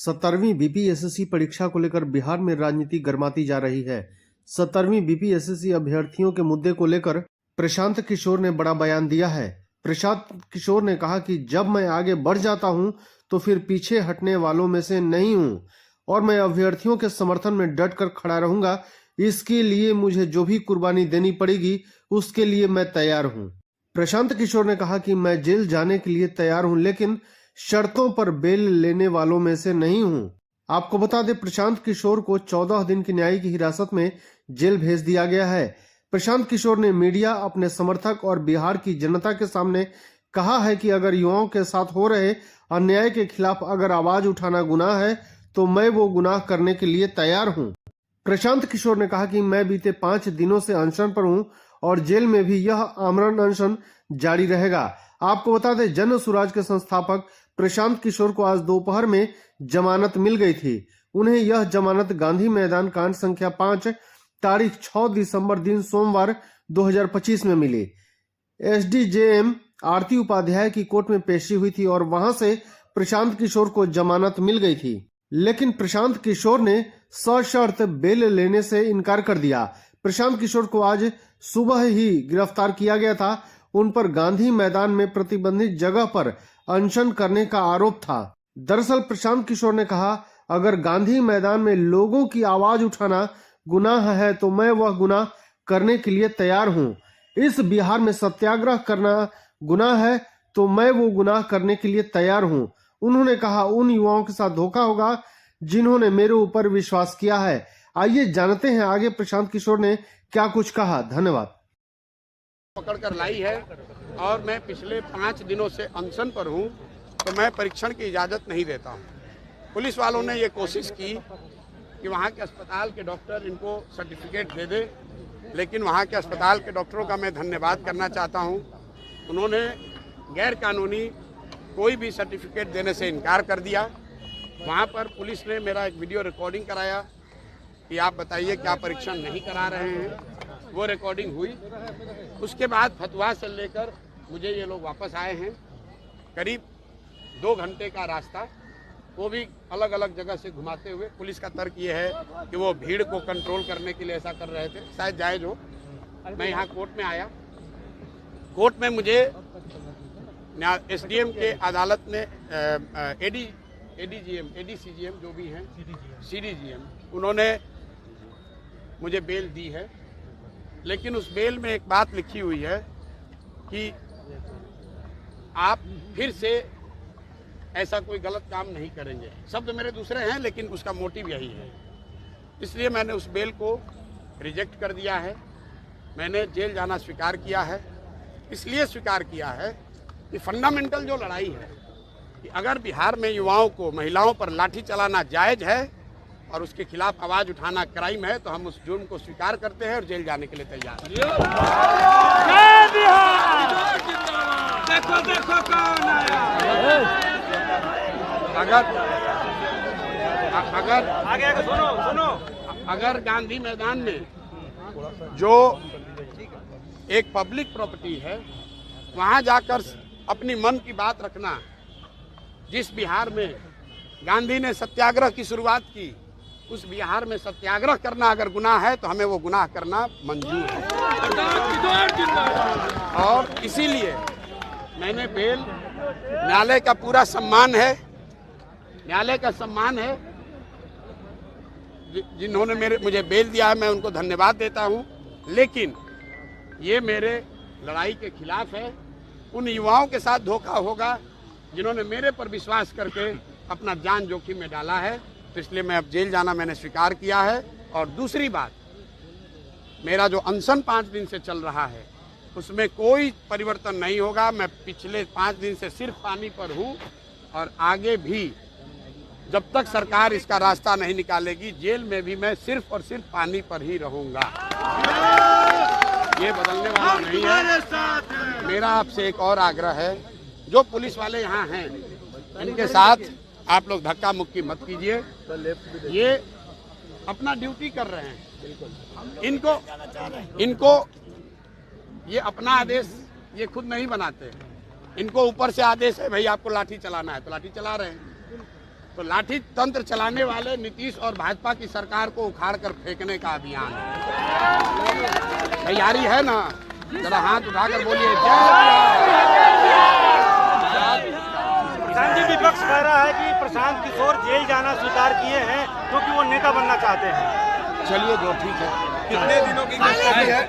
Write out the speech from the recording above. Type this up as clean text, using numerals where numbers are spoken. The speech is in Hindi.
17वीं बीपीएससी परीक्षा को लेकर बिहार में राजनीति गर्माती जा रही है। 17वीं बीपीएससी अभ्यर्थियों के मुद्दे को लेकर प्रशांत किशोर ने बड़ा बयान दिया है। प्रशांत किशोर ने कहा कि जब मैं आगे बढ़ जाता हूं तो फिर पीछे हटने वालों में से नहीं हूं और मैं अभ्यर्थियों के समर्थन में डट कर खड़ा रहूंगा। इसके लिए मुझे जो भी कुर्बानी देनी पड़ेगी उसके लिए मैं तैयार हूं। प्रशांत किशोर ने कहा कि मैं जेल जाने के लिए तैयार हूं, लेकिन शर्तों पर बेल लेने वालों में से नहीं हूं। आपको बता दें, प्रशांत किशोर को 14 दिन की न्यायिक हिरासत में जेल भेज दिया गया है। प्रशांत किशोर ने मीडिया, अपने समर्थक और बिहार की जनता के सामने कहा है कि अगर युवाओं के साथ हो रहे अन्याय के खिलाफ अगर आवाज उठाना गुनाह है तो मैं वो गुनाह करने के लिए तैयार हूं। प्रशांत किशोर ने कहा कि मैं बीते 5 दिनों से अनशन पर हूं और जेल में भी यह आमरण अनशन जारी रहेगा। आपको बता दें, जन सुराज के संस्थापक प्रशांत किशोर को आज दोपहर में जमानत मिल गई थी। उन्हें यह जमानत गांधी मैदान कांड संख्या 5 तारीख 6 दिसंबर दिन सोमवार 2025 में मिली। एसडीजेएम आरती उपाध्याय की कोर्ट में पेशी हुई थी और वहां से प्रशांत किशोर को जमानत मिल गई थी, लेकिन प्रशांत किशोर ने सशर्त बेल लेने से इनकार कर दिया। प्रशांत किशोर को आज सुबह ही गिरफ्तार किया गया था। उन पर गांधी मैदान में प्रतिबंधित जगह पर अनशन करने का आरोप था। दरअसल प्रशांत किशोर ने कहा, अगर गांधी मैदान में लोगों की आवाज उठाना गुनाह है तो मैं वह गुनाह करने के लिए तैयार हूं। इस बिहार में सत्याग्रह करना गुनाह है तो मैं वो गुनाह करने के लिए तैयार हूं। उन्होंने कहा, उन युवाओं के साथ धोखा होगा जिन्होंने मेरे ऊपर विश्वास किया है। आइए जानते हैं आगे प्रशांत किशोर ने क्या कुछ कहा। धन्यवाद। पकड़ कर लाई है और मैं पिछले 5 दिनों से अनशन पर हूं, तो मैं परीक्षण की इजाज़त नहीं देता हूं। पुलिस वालों ने ये कोशिश की कि वहां के अस्पताल के डॉक्टर इनको सर्टिफिकेट दे दे, लेकिन वहां के अस्पताल के डॉक्टरों का मैं धन्यवाद करना चाहता हूं। उन्होंने गैर कानूनी कोई भी सर्टिफिकेट देने से इनकार कर दिया। वहां पर पुलिस ने मेरा एक वीडियो रिकॉर्डिंग कराया कि आप बताइए क्या परीक्षण नहीं करा रहे हैं। वो रिकॉर्डिंग हुई। उसके बाद फतवा से लेकर मुझे ये लोग वापस आए हैं। करीब 2 घंटे का रास्ता, वो भी अलग अलग जगह से घुमाते हुए। पुलिस का तर्क ये है कि वो भीड़ को कंट्रोल करने के लिए ऐसा कर रहे थे, शायद जायज हो। मैं यहाँ कोर्ट में आया। कोर्ट में मुझे एसडीएम के अदालत ने एडीसीजीएम जो भी हैं, सीडीजीएम, उन्होंने मुझे बेल दी है। लेकिन उस बेल में एक बात लिखी हुई है कि आप फिर से ऐसा कोई गलत काम नहीं करेंगे। शब्द मेरे दूसरे हैं, लेकिन उसका मोटिव यही है। इसलिए मैंने उस बेल को रिजेक्ट कर दिया है। मैंने जेल जाना स्वीकार किया है। इसलिए स्वीकार किया है कि फंडामेंटल जो लड़ाई है कि अगर बिहार में युवाओं को, महिलाओं पर लाठी चलाना जायज है और उसके खिलाफ आवाज उठाना क्राइम है, तो हम उस जुर्म को स्वीकार करते हैं और जेल जाने के लिए तैयार हैं। देखो देखो कौन आया। अगर गांधी मैदान में जो एक पब्लिक प्रॉपर्टी है, वहां जाकर अपनी मन की बात रखना, जिस बिहार में गांधी ने सत्याग्रह की शुरुआत की, उस बिहार में सत्याग्रह करना अगर गुनाह है तो हमें वो गुनाह करना मंजूर है। और इसीलिए मैंने बेल, न्यायालय का पूरा सम्मान है, न्यायालय का सम्मान है। जिन्होंने मुझे बेल दिया है, मैं उनको धन्यवाद देता हूं। लेकिन ये मेरे लड़ाई के खिलाफ है। उन युवाओं के साथ धोखा होगा जिन्होंने मेरे पर विश्वास करके अपना जान जोखिम में डाला है। तो इसलिए मैं अब जेल जाना मैंने स्वीकार किया है। और दूसरी बात, मेरा जो अनशन 5 दिन से चल रहा है उसमें कोई परिवर्तन नहीं होगा। मैं पिछले 5 दिन से सिर्फ पानी पर हूं और आगे भी जब तक सरकार इसका रास्ता नहीं निकालेगी, जेल में भी मैं सिर्फ और सिर्फ पानी पर ही रहूंगा। ये बदलने वाला नहीं है। मेरा आपसे एक और आग्रह है, जो पुलिस वाले यहाँ हैं इनके साथ आप लोग धक्का मुक्की मत कीजिए। ये अपना ड्यूटी कर रहे हैं। इनको ये अपना आदेश ये खुद नहीं बनाते। इनको ऊपर से आदेश है, भाई आपको लाठी चलाना है तो लाठी चला रहे हैं। तो लाठी तंत्र चलाने वाले नीतीश और भाजपा की सरकार को उखाड़ कर फेंकने का अभियान है। तैयारी है ना? जरा हाथ उठाकर बोलिए प्रशांत जी, विपक्ष कह रहा है कि प्रशांत किशोर जेल जाना स्वीकार किए हैं क्योंकि वो नेता बनना चाहते हैं। चलिए जो ठीक है। कितने दिनों की गिरफ्तारी है?